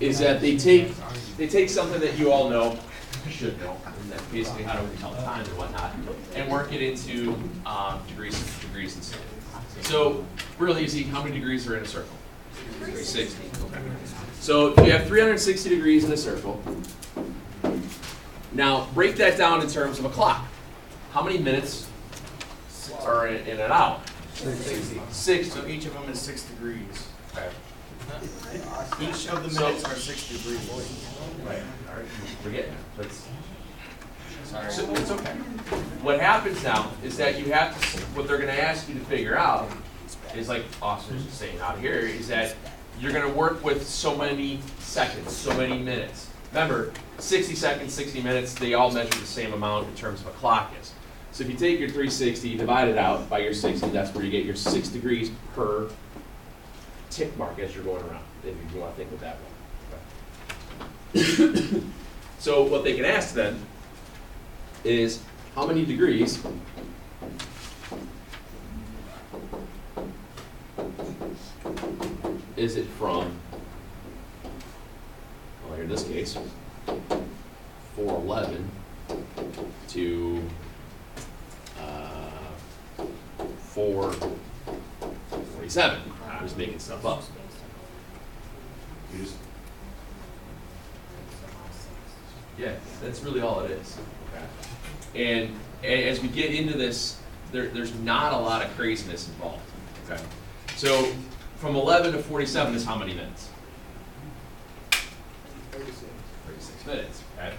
is that they take something that you all know, should know, and that's basically how to tell time and whatnot, and work it into degrees and stuff. So real easy. How many degrees are in a circle? 360. Okay. So if you have 360 degrees in a circle, now break that down in terms of a clock. How many minutes are in an hour? 60. 60. So each of them is 6 degrees. Okay. Each of the minutes are 6 degrees. Right. All right. Forget it. Sorry. So it's okay. What happens now is that you have to, what they're going to ask you to figure out is, like Austin's just saying out here, is that you're going to work with so many seconds, so many minutes. Remember, 60 seconds, 60 minutes, they all measure the same amount in terms of a clock is. So if you take your 360, divide it out by your 60, that's where you get your 6 degrees per tick mark as you're going around, if you want to think of it that way. So what they can ask then is, how many degrees is it from, well, here in this case, 411 to 447. I'm just making stuff up. You just, yeah, that's really all it is. Okay. And as we get into this, there's not a lot of craziness involved. Okay. So from 11 to 47 is how many minutes? 36 minutes. Okay.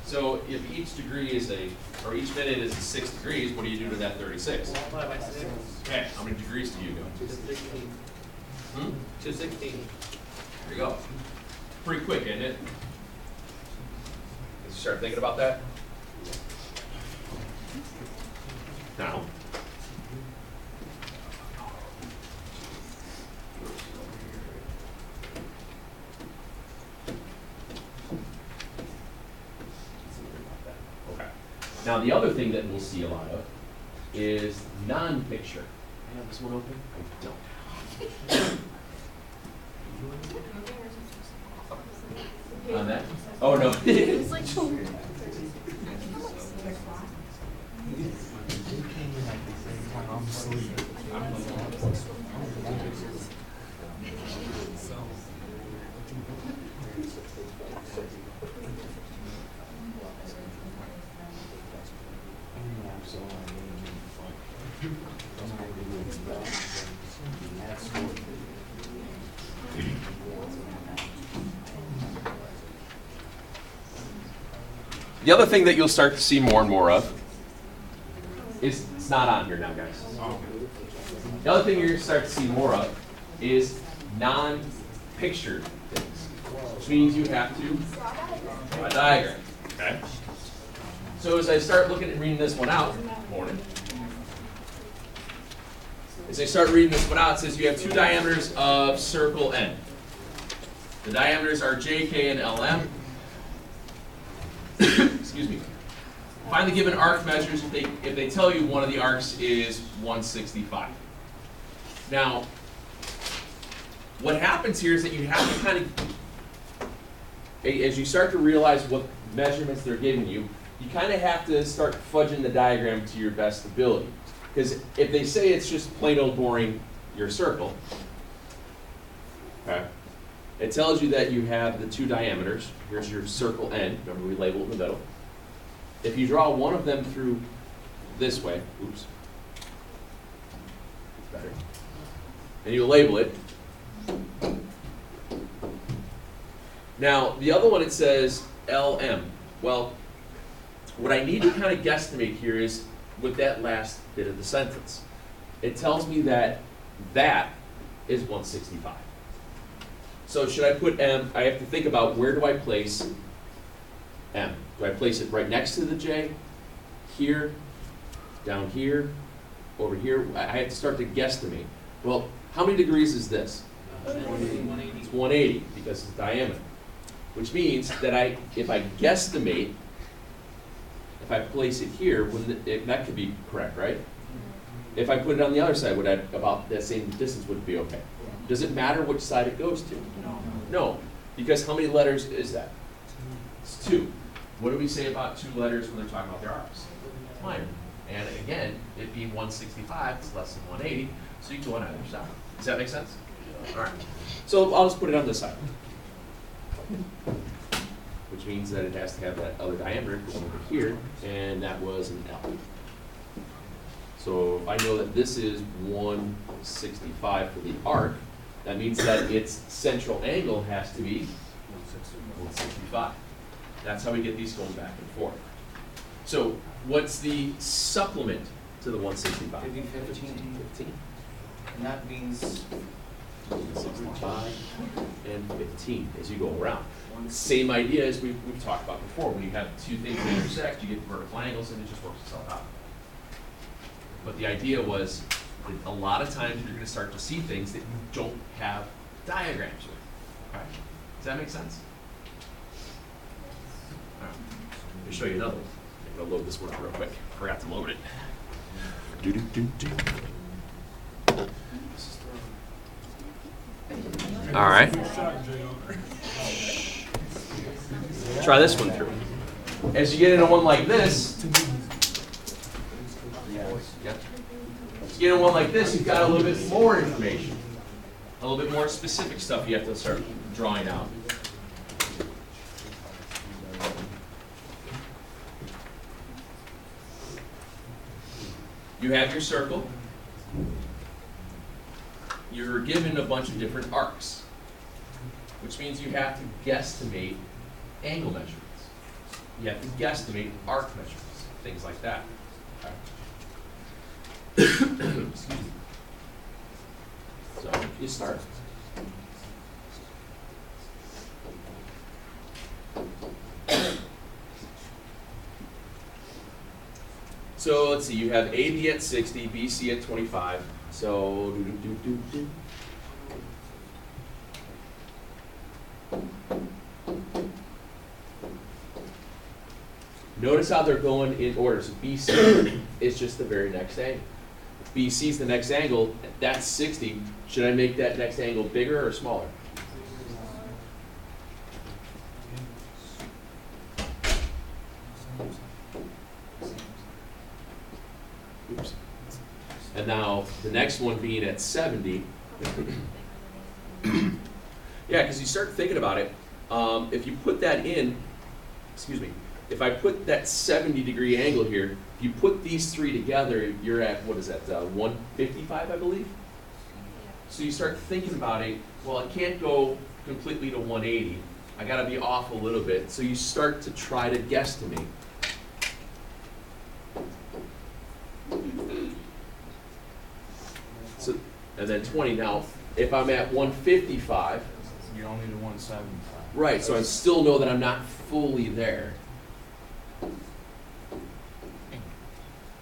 So if each degree is or each minute is 6 degrees, what do you do to that 36? Multiply by 6. Okay. How many degrees do you go? 216. 216. There you go. Pretty quick, isn't it? Let's start thinking about that. Now, okay. Now the other thing that we'll see a lot of is non-picture. I have this one open? I don't. On that? Oh no. The other thing that you'll start to see more and more of is, it's not on here now, guys. The other thing you're going to start to see more of is non-pictured things, which means you have to draw a diagram. Okay. So as I start looking at reading this one out, morning. As I start reading this one out, it says you have two diameters of circle N. The diameters are J, K, and LM. Excuse me. Find the given arc measures if they tell you one of the arcs is 165. Now, what happens here is that you have to kind of, as you start to realize what measurements they're giving you, you kind of have to start fudging the diagram to your best ability. Because if they say it's just plain old boring your circle, okay, it tells you that you have the two diameters. Here's your circle N. Remember, we label it in the middle. If you draw one of them through this way, oops, better, and you label it. Now, the other one, it says LM. Well, what I need to kind of guesstimate here is with that last bit of the sentence. It tells me that that is 165. So should I put M? I have to think about, where do I place M? Do I place it right next to the J? Here? Down here? Over here? I have to start to guesstimate. Well, how many degrees is this? 180. It's 180 because it's diameter. Which means that if I guesstimate, if I place it here, that could be correct, right? If I put it on the other side, would I, about that same distance, would it be okay? Does it matter which side it goes to? No. No. Because how many letters is that? It's 2. What do we say about 2 letters when they're talking about their arcs? Minor. And again, it being 165, it's less than 180, so you can go on either side. Does that make sense? All right. So I'll just put it on this side. Which means that it has to have that other diameter going over here, and that was an L. So if I know that this is 165 for the arc, that means that its central angle has to be 165. That's how we get these going back and forth. So what's the supplement to the 165? It'd be 15. 15. And that means 65 and 15 as you go around. Same idea as we've talked about before. When you have 2 things that intersect, you get vertical angles and it just works itself out. But the idea was that a lot of times you're going to start to see things that you don't have diagrams with. Okay? Does that make sense? All right. Let me show you another one. I'm going to load this one up real quick. Forgot to load it. All right. Try this one through. As you get into one like this, as you get into one like this, you've got a little bit more information, a little bit more specific stuff you have to start drawing out. You have your circle. You're given a bunch of different arcs, which means you have to guesstimate angle measurements. You have to guesstimate arc measurements, things like that. Okay. Excuse me. So you start. So let's see, you have AB at 60, BC at 25. So notice how they're going in order. So BC is just the very next angle. If BC is the next angle, that's 60. Should I make that next angle bigger or smaller? Oops. And now the next one being at 70. Yeah, because you start thinking about it. If you put that in, excuse me, if I put that 70-degree angle here, if you put these 3 together, you're at, what is that, 155, I believe? So you start thinking about it, well, it can't go completely to 180. I got to be off a little bit. So you start to try to guesstimate. So, and then 20. Now, if I'm at 155, you only do 175. right, so I still know that I'm not fully there.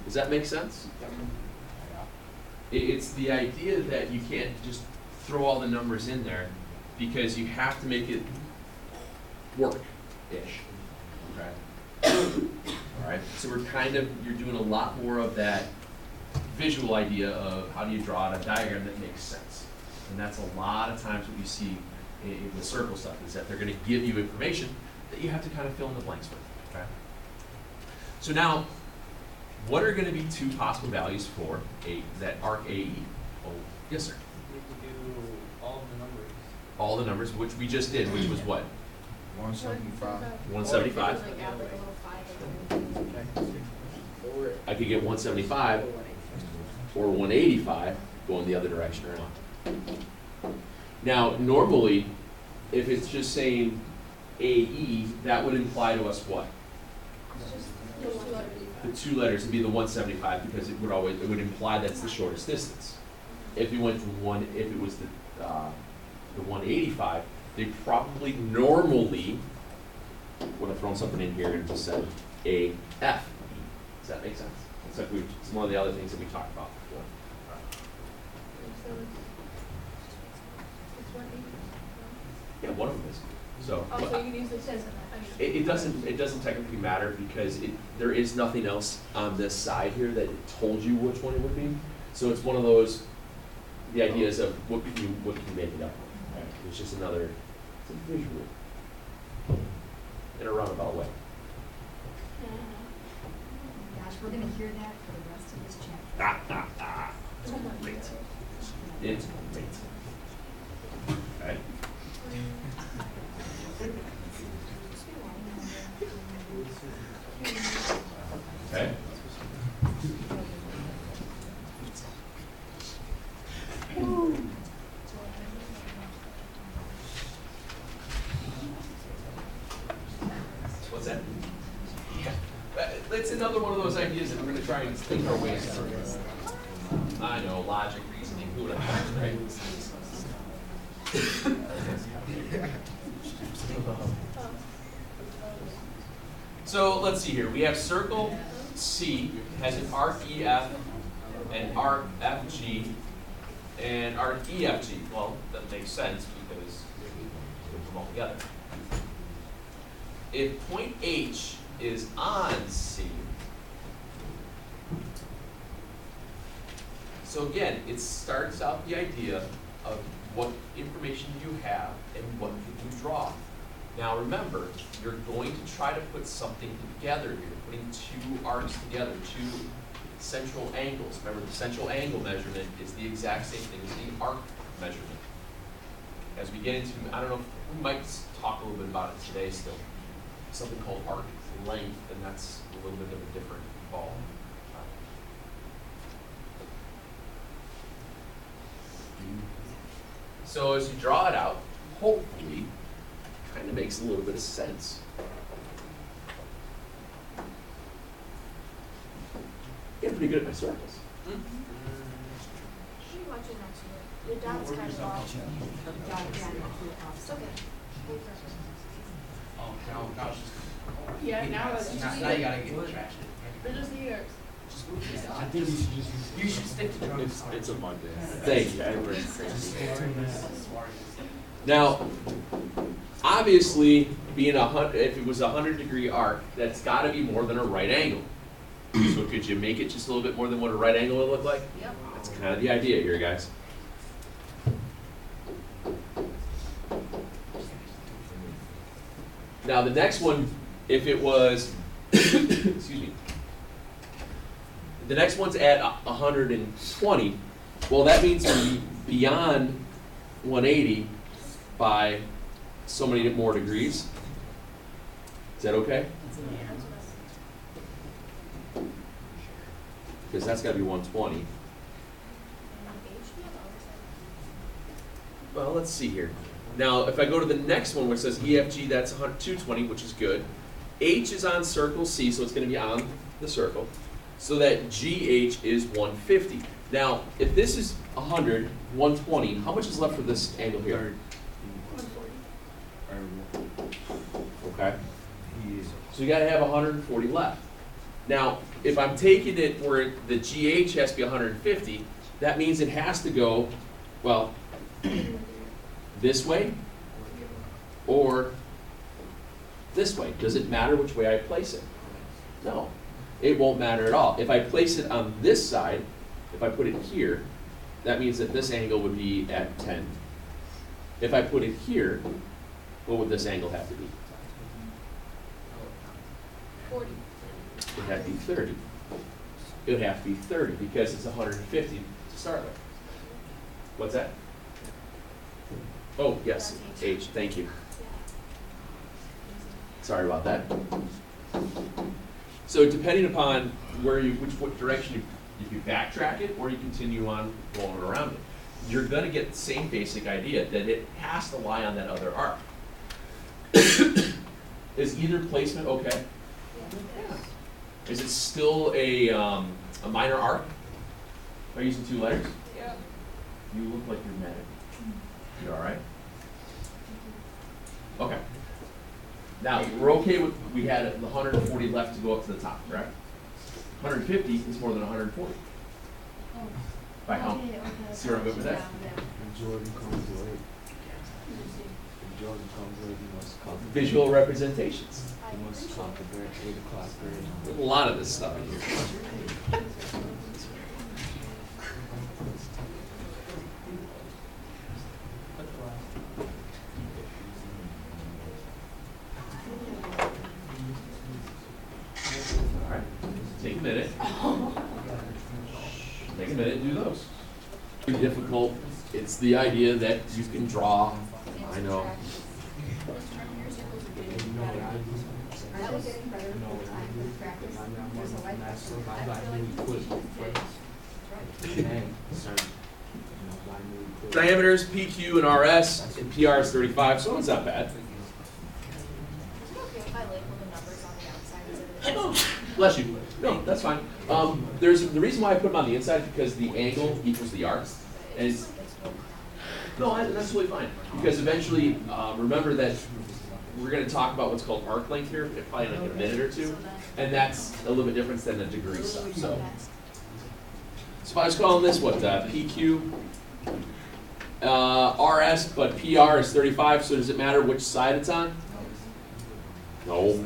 Does that make sense? It's the idea that you can't just throw all the numbers in there because you have to make it work-ish. Okay? All right, so you're doing a lot more of that visual idea of how do you draw out a diagram that makes sense. And that's a lot of times what you see in the circle stuff is that they're going to give you information that you have to kind of fill in the blanks with. Okay? So now, what are going to be 2 possible values for that arc AE? Oh, yes, sir. We can do all of the numbers. All the numbers, which we just did, which was what? 175. 175. Like add like a little 5. I could get 175 or 185 going the other direction around. Now, normally, if it's just saying AE, that would imply to us what? The 2 letters would be the 175 because it would imply that's the shortest distance. If you went to if it was the 185, they probably normally would have thrown something in here and just said AF. Does that make sense? It's like it's one of the other things that we talked about before. Yeah, one of them is. So. Oh, so you can use the 10. It doesn't technically matter because there is nothing else on this side here that told you which one it would be. So it's one of those, the ideas of what can you make it up with, right? It's just another It's a visual. In a roundabout way. Gosh, we're gonna hear that for the rest of this chapter. It's great. It's great. Okay. Okay. What's that? Yeah. It's another one of those ideas that we're going to try and think our ways through. I know, logic, reasoning, who would have right? So let's see here. We have circle C has an arc EF and arc FG and arc EFG. Well, that makes sense because we put them all together. If point H is on C, so again, it starts out the idea of what information you have and what can you draw. Now remember, you're going to try to put something together here, putting two arcs together, two central angles. Remember, the central angle measurement is the exact same thing as the arc measurement. As we get into, I don't know, we might talk a little bit about it today still, something called arc length, and that's a little bit of a different ball. So as you draw it out, hopefully, kind of makes a little bit of sense. Getting pretty good at my circles. Pretty much in actually. Your dot's kind of off. It's okay. Oh, now it's just. Yeah, now it's just Now you gotta get trash. they're just ears. I think you should stick to drawings. It's a Monday. Thank you. Now, obviously, being if it was a 100-degree arc, that's got to be more than a right angle. So could you make it just a little bit more than what a right angle would look like? Yep. That's kind of the idea here, guys. Now the next one, if it was, excuse me, the next one's at 120. Well, that means we're beyond 180 by so many more degrees. Is that okay? Because that's got to be 120. Well, let's see here. Now, if I go to the next one, which says EFG, that's 220, which is good. H is on circle C, so it's going to be on the circle. So that GH is 150. Now, if this is 100, 120, how much is left for this angle here? Okay. So you got to have 140 left. Now, if I'm taking it where the GH has to be 150, that means it has to go, well, this way or this way. Does it matter which way I place it? No, it won't matter at all. If I place it on this side, if I put it here, that means that this angle would be at 10. If I put it here, what would this angle have to be? 40. It would have to be 30. It would have to be 30 because it's 150 to start with. What's that? Oh, yes, H, thank you. Sorry about that. So depending upon where what direction you can backtrack it or you continue on rolling around it, you're gonna get the same basic idea that it has to lie on that other arc. Is either placement okay? Yeah. Is it still a minor arc? Am I using 2 letters? Yeah. You look like you're mad. You all right? Okay. Now, we're okay with, we had the 140 left to go up to the top, correct? 150 is more than 140. By how? Okay. See where I'm going with that? If Jordan comes late, if Jordan comes late, he must come. Visual representations. He must come to bed 8 o'clock grade. A lot of this stuff in here. minute. Take a minute and do those. Very difficult. It's the idea that you can draw. I know. That was getting better with time, with practice. There's a life lesson. I feel like you should Diameters PQ and RS and PR is 35, so it's not bad. Is it okay if I label the numbers on the outside instead of Bless you. No, that's fine. There's the reason why I put them on the inside is because the angle equals the arc, and it's that's totally fine. Because eventually, remember that we're going to talk about what's called arc length here, probably in like a minute or two, and that's a little bit different than the degree stuff. So if I was calling this what PQ, RS, but PR is 35. So does it matter which side it's on? No.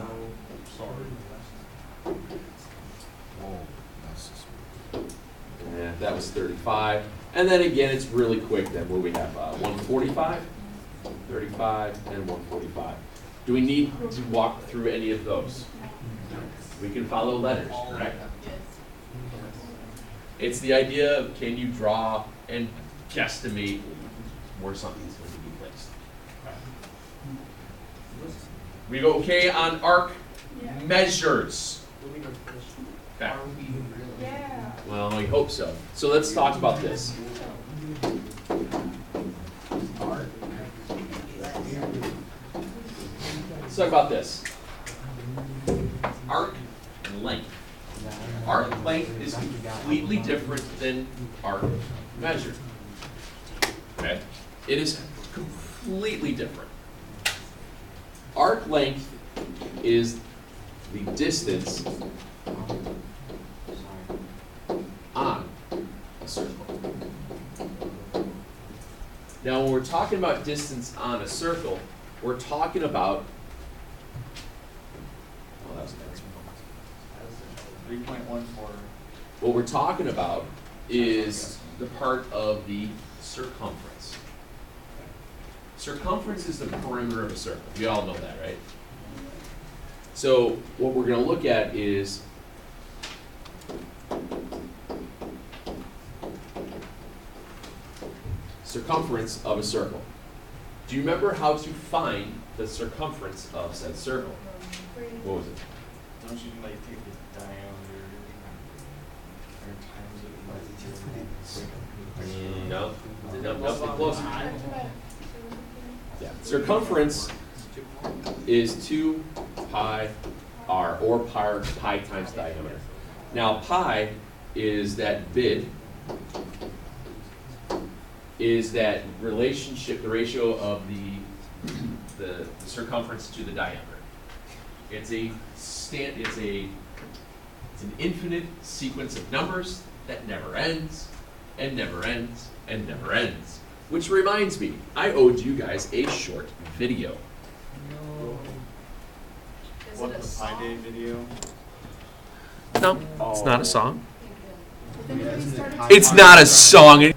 Yeah, that was 35. And then again, it's really quick then. What do we have? 145, 35, and 145. Do we need to walk through any of those? We can follow letters, correct? It's the idea of can you draw and guesstimate where something's going to be placed. We go okay on arc measures. Okay. Yeah. Well, I hope so. So let's talk about this. Let's talk about this. Arc and length. Arc length is completely different than arc measure. Okay? It is completely different. Arc length is the distance on a circle. Now, when we're talking about distance on a circle, we're talking about. Oh, that was nice. 3.14. What we're talking about is the part of the circumference. Circumference is the perimeter of a circle. We all know that, right? So what we're going to look at is circumference of a circle. Do you remember how to find the circumference of said circle? What was it? Don't you like take the diameter or times it? No. Nothing close. Yeah. Circumference is 2 pi r, or pi times diameter. Now pi is that bid, is that relationship, the ratio of the circumference to the diameter. It's an infinite sequence of numbers that never ends, and never ends, and never ends. Which reminds me, I owed you guys a short video. Is What, it a the Pi song? Day video? No, it's not a song. If anybody started It's not a song.